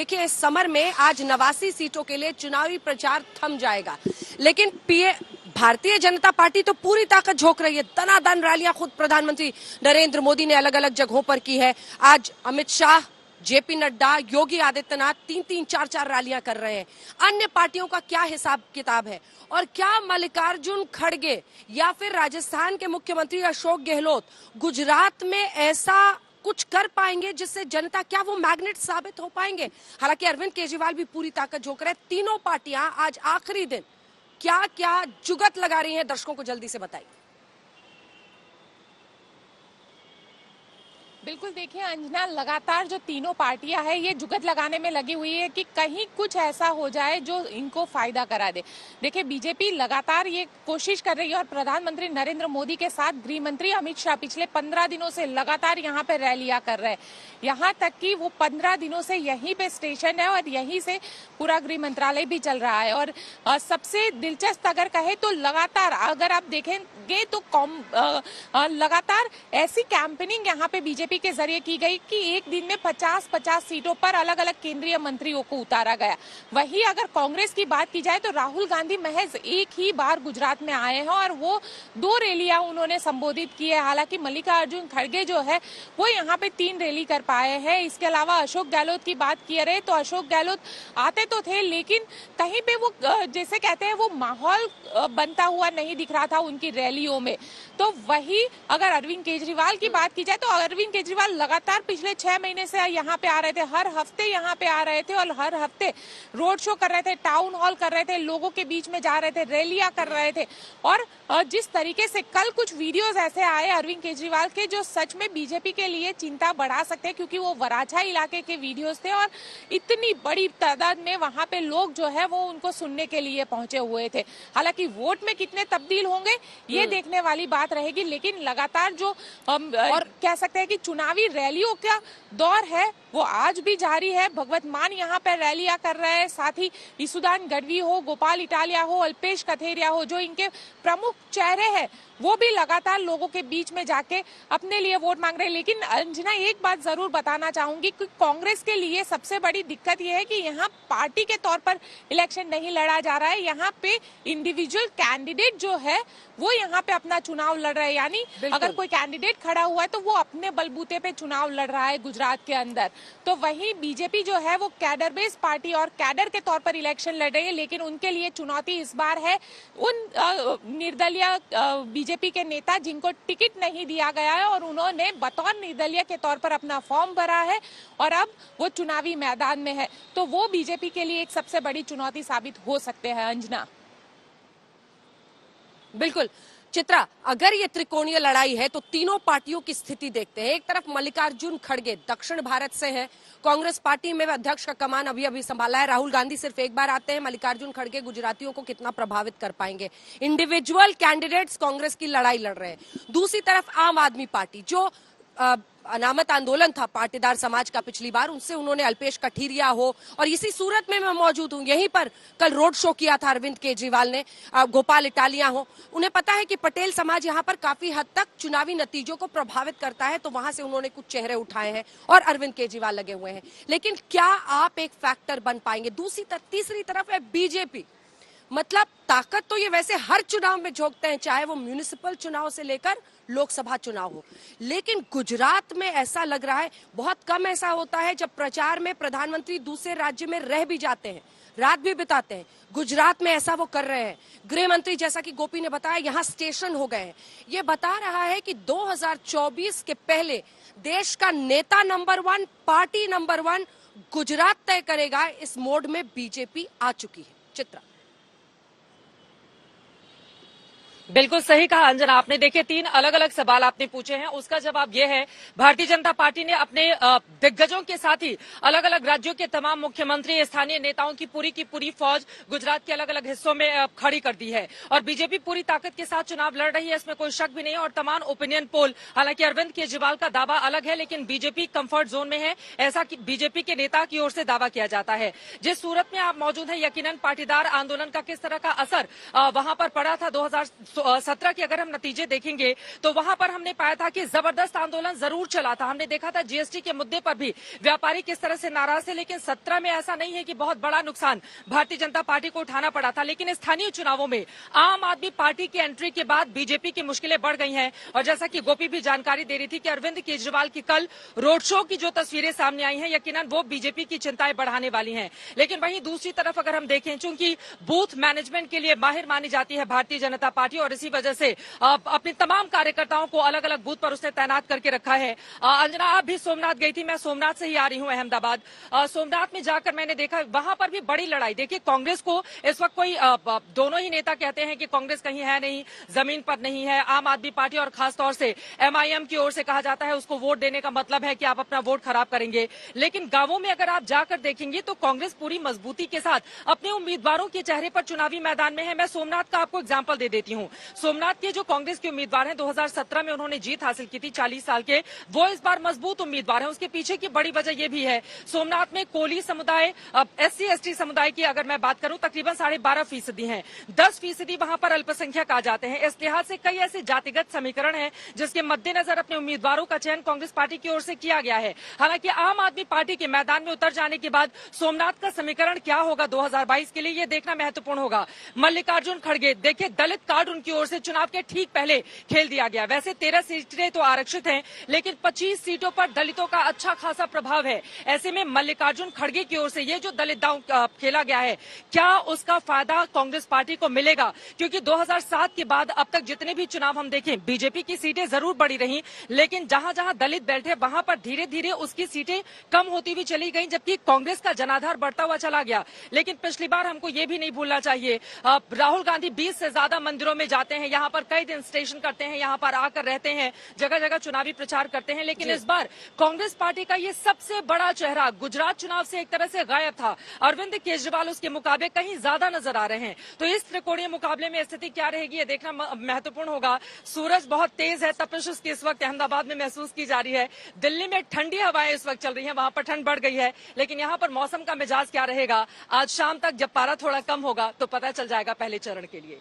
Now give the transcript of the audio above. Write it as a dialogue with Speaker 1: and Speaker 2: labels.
Speaker 1: देखिए, इस समर में आज 89 सीटों के लिए चुनावी प्रचार थम जाएगा, लेकिन भारतीय जनता पार्टी तो पूरी ताकत झोंक रही है। दनादन रैलियां खुद प्रधानमंत्री नरेंद्र मोदी ने अलग अलग जगहों पर की है। आज अमित शाह, जेपी नड्डा, योगी आदित्यनाथ 3-3, 4-4 रैलियां कर रहे हैं। अन्य पार्टियों का क्या हिसाब किताब है, और क्या मल्लिकार्जुन खड़गे या फिर राजस्थान के मुख्यमंत्री अशोक गहलोत गुजरात में ऐसा कुछ कर पाएंगे जिससे जनता, क्या वो मैग्नेट साबित हो पाएंगे? हालांकि अरविंद केजरीवाल भी पूरी ताकत झोंक रहे हैं। तीनों पार्टियां आज आखिरी दिन क्या क्या जुगत लगा रही हैं, दर्शकों को जल्दी से बताइए।
Speaker 2: बिल्कुल, देखिए अंजना, लगातार जो तीनों पार्टियां हैं ये जुगत लगाने में लगी हुई है कि कहीं कुछ ऐसा हो जाए जो इनको फायदा करा दे। देखिए, बीजेपी लगातार ये कोशिश कर रही है और प्रधानमंत्री नरेंद्र मोदी के साथ गृह मंत्री अमित शाह पिछले 15 दिनों से लगातार यहाँ पे रैलियां कर रहे हैं। यहाँ तक कि वो 15 दिनों से यहीं पे स्टेशन है और यहीं से पूरा गृह मंत्रालय भी चल रहा है। और सबसे दिलचस्प अगर कहे तो लगातार अगर आप देखेंगे तो लगातार ऐसी कैंपेनिंग यहाँ पे बीजेपी के जरिए की गई कि एक दिन में 50-50 सीटों पर अलग अलग केंद्रीय मंत्रियों को उतारा गया। वहीं अगर कांग्रेस की बात की जाए तो राहुल गांधी महज एक ही बार गुजरात में आए हैं और वो 2 रैलियां उन्होंने संबोधित की है। हालांकि मल्लिकार्जुन खड़गे जो है वो यहाँ पे 3 रैली कर पाए हैं। इसके अलावा अशोक गहलोत की बात की रहे तो अशोक गहलोत आते तो थे, लेकिन कहीं पे वो जैसे कहते हैं वो माहौल बनता हुआ नहीं दिख रहा था उनकी रैलियों में। तो वही अगर अरविंद केजरीवाल की बात की जाए तो अरविंद केजरीवाल लगातार पिछले 6 महीने से यहाँ पे आ रहे थे, हर हफ्ते यहाँ पे आ रहे थे और हर हफ्ते रोड शो कर रहे थे, टाउन हॉल कर रहे थे, लोगों के बीच में जा रहे थे, रैलियां कर रहे थे। और जिस तरीके से कल कुछ वीडियोस ऐसे आए अरविंद केजरीवाल के जो सच में बीजेपी के लिए चिंता बढ़ा सकते हैं, क्योंकि वो वराछा इलाके के वीडियोस थे और इतनी बड़ी तादाद में वहां पे लोग जो है वो उनको सुनने के लिए पहुंचे हुए थे। हालांकि वोट में कितने तब्दील होंगे ये देखने वाली बात रहेगी, लेकिन लगातार जो हम और कह सकते हैं कि चुनावी रैलियों का दौर है वो आज भी जारी है। भगवत मान यहाँ पर रैलियां कर रहे हैं, साथ ही ईसुदान गढ़वी हो, गोपाल इटालिया हो, अल्पेश कथेरिया हो, जो इनके प्रमुख चेहरे हैं वो भी लगातार लोगों के बीच में जाके अपने लिए वोट मांग रहे हैं। लेकिन अंजना, एक बात जरूर बताना चाहूंगी कि कांग्रेस के लिए सबसे बड़ी दिक्कत यह है कि यहाँ पार्टी के तौर पर इलेक्शन नहीं लड़ा जा रहा है। यहाँ पे इंडिविजुअल कैंडिडेट जो है वो यहाँ पे अपना चुनाव लड़ रहे हैं, यानी अगर कोई कैंडिडेट खड़ा हुआ है तो वो अपने बलबूते पे चुनाव लड़ रहा है गुजरात के अंदर। तो वहीं बीजेपी जो है वो कैडर बेस्ड पार्टी और कैडर के तौर पर इलेक्शन लड़ रही है, लेकिन उनके लिए चुनौती इस बार है उन निर्दलीय बीजेपी के नेता जिनको टिकट नहीं दिया गया है और उन्होंने बतौर निर्दलीय के तौर पर अपना फॉर्म भरा है और अब वो चुनावी मैदान में है। तो वो बीजेपी के लिए एक सबसे बड़ी चुनौती साबित हो सकते हैं। अंजना,
Speaker 1: बिल्कुल चित्रा, अगर ये त्रिकोणीय लड़ाई है तो तीनों पार्टियों की स्थिति देखते हैं। एक तरफ मल्लिकार्जुन खड़गे दक्षिण भारत से हैं, कांग्रेस पार्टी में अध्यक्ष का कमान अभी अभी संभाला है। राहुल गांधी सिर्फ एक बार आते हैं। मल्लिकार्जुन खड़गे गुजरातियों को कितना प्रभावित कर पाएंगे? इंडिविजुअल कैंडिडेट्स कांग्रेस की लड़ाई लड़ रहे हैं। दूसरी तरफ आम आदमी पार्टी, जो अनामत आंदोलन था पाटीदार समाज का पिछली बार, उनसे उन्होंने अल्पेश कठीरिया हो, और इसी सूरत में मैं मौजूद हूं, यहीं पर कल रोड शो किया था अरविंद केजरीवाल ने, गोपाल इटालिया हो। उन्हें पता है कि पटेल समाज यहां पर काफी हद तक चुनावी नतीजों को प्रभावित करता है, तो वहां से उन्होंने कुछ चेहरे उठाए हैं और अरविंद केजरीवाल लगे हुए हैं। लेकिन क्या आप एक फैक्टर बन पाएंगे? तीसरी तरफ है बीजेपी। मतलब ताकत तो ये वैसे हर चुनाव में झोंकते हैं, चाहे वो म्युनिसिपल चुनाव से लेकर लोकसभा चुनाव हो, लेकिन गुजरात में ऐसा लग रहा है, बहुत कम ऐसा होता है जब प्रचार में प्रधानमंत्री दूसरे राज्य में रह भी जाते हैं, रात भी बिताते हैं। गुजरात में ऐसा वो कर रहे हैं। गृह मंत्री, जैसा कि गोपी ने बताया, यहाँ स्टेशन हो गए हैं। ये बता रहा है कि 2024 के पहले देश का नेता नंबर 1, पार्टी नंबर 1 गुजरात तय करेगा। इस मोड में बीजेपी आ चुकी है। चित्रा,
Speaker 3: बिल्कुल सही कहा अंजना आपने। देखिए, 3 अलग अलग सवाल आपने पूछे हैं, उसका जवाब यह है भारतीय जनता पार्टी ने अपने दिग्गजों के साथ ही अलग अलग राज्यों के तमाम मुख्यमंत्री, स्थानीय नेताओं की पूरी फौज गुजरात के अलग अलग हिस्सों में खड़ी कर दी है और बीजेपी पूरी ताकत के साथ चुनाव लड़ रही है, इसमें कोई शक भी नहीं है। और तमाम ओपिनियन पोल, हालांकि अरविंद केजरीवाल का दावा अलग है, लेकिन बीजेपी कंफर्ट जोन में है, ऐसा बीजेपी के नेता की ओर से दावा किया जाता है। जिस सूरत में आप मौजूद हैं, यकीनन पाटीदार आंदोलन का किस तरह का असर वहां पर पड़ा था 2016 2017 के अगर हम नतीजे देखेंगे तो वहां पर हमने पाया था कि जबरदस्त आंदोलन जरूर चला था। हमने देखा था जीएसटी के मुद्दे पर भी व्यापारी किस तरह से नाराज थे, लेकिन 17 में ऐसा नहीं है कि बहुत बड़ा नुकसान भारतीय जनता पार्टी को उठाना पड़ा था। लेकिन स्थानीय चुनावों में आम आदमी पार्टी की एंट्री के बाद बीजेपी की मुश्किलें बढ़ गई हैं। और जैसा कि गोपी भी जानकारी दे रही थी कि अरविंद केजरीवाल की कल रोड शो की जो तस्वीरें सामने आई हैं, यकीनन वो बीजेपी की चिंताएं बढ़ाने वाली हैं। लेकिन वहीं दूसरी तरफ अगर हम देखें, चूंकि बूथ मैनेजमेंट के लिए माहिर मानी जाती है भारतीय जनता पार्टी और इसी वजह से अपने तमाम कार्यकर्ताओं को अलग अलग बूथ पर उसने तैनात करके रखा है। अंजना, आप भी सोमनाथ गई थी, मैं सोमनाथ से ही आ रही हूं अहमदाबाद। सोमनाथ में जाकर मैंने देखा वहां पर भी बड़ी लड़ाई। देखिए, कांग्रेस को इस वक्त कोई दोनों ही नेता कहते हैं कि कांग्रेस कहीं है नहीं, जमीन पर नहीं है। आम आदमी पार्टी और खासतौर से एमआईएम की ओर से कहा जाता है उसको वोट देने का मतलब है कि आप अपना वोट खराब करेंगे। लेकिन गांवों में अगर आप जाकर देखेंगे तो कांग्रेस पूरी मजबूती के साथ अपने उम्मीदवारों के चेहरे पर चुनावी मैदान में है। मैं सोमनाथ का आपको एग्जाम्पल दे देती हूँ। सोमनाथ के जो कांग्रेस के उम्मीदवार हैं, 2017 में उन्होंने जीत हासिल की थी, 40 साल के, वो इस बार मजबूत उम्मीदवार हैं। उसके पीछे की बड़ी वजह यह भी है, सोमनाथ में कोली समुदाय, SC ST समुदाय की अगर मैं बात करूं, तकरीबन 12.5% है। 10% वहां पर अल्पसंख्यक आ जाते हैं। इस लिहाज से कई ऐसे जातिगत समीकरण हैं जिसके मद्देनजर अपने उम्मीदवारों का चयन कांग्रेस पार्टी की ओर से किया गया है। हालांकि आम आदमी पार्टी के मैदान में उतर जाने के बाद सोमनाथ का समीकरण क्या होगा 2022 के लिए, यह देखना महत्वपूर्ण होगा। मल्लिकार्जुन खड़गे, देखिए, दलित कार्ड उनकी ओर से चुनाव के ठीक पहले खेल दिया गया। वैसे 13 सीटें तो आरक्षित हैं, लेकिन 25 सीटों पर दलितों का अच्छा खासा प्रभाव है। ऐसे में मल्लिकार्जुन खड़गे की ओर से ये जो दलित दांव खेला गया है, क्या उसका फायदा कांग्रेस पार्टी को मिलेगा? क्योंकि 2007 के बाद अब तक जितने भी चुनाव हम देखें, बीजेपी की सीटें जरूर बढ़ी रही, लेकिन जहां जहां दलित बैठे वहां पर धीरे धीरे उसकी सीटें कम होती हुई चली गई, जबकि कांग्रेस का जनाधार बढ़ता हुआ चला गया। लेकिन पिछली बार हमको ये भी नहीं भूलना चाहिए, राहुल गांधी 20 से ज्यादा मंदिरों में जाते हैं, यहाँ पर कई दिन स्टेशन करते हैं, यहाँ पर आकर रहते हैं, जगह जगह चुनावी प्रचार करते हैं। लेकिन इस बार कांग्रेस पार्टी का ये सबसे बड़ा चेहरा गुजरात चुनाव से एक तरह से गायब था। अरविंद केजरीवाल उसके मुकाबले कहीं ज्यादा नजर आ रहे हैं। तो इस त्रिकोणीय मुकाबले में स्थिति क्या रहेगी, ये देखना महत्वपूर्ण होगा। सूरज बहुत तेज है, तपिश उसकी इस वक्त अहमदाबाद में महसूस की जा रही है। दिल्ली में ठंडी हवाएं इस वक्त चल रही हैं, वहां पर ठंड बढ़ गई है। लेकिन यहाँ पर मौसम का मिजाज क्या रहेगा, आज शाम तक जब पारा थोड़ा कम होगा तो पता चल जाएगा पहले चरण के लिए।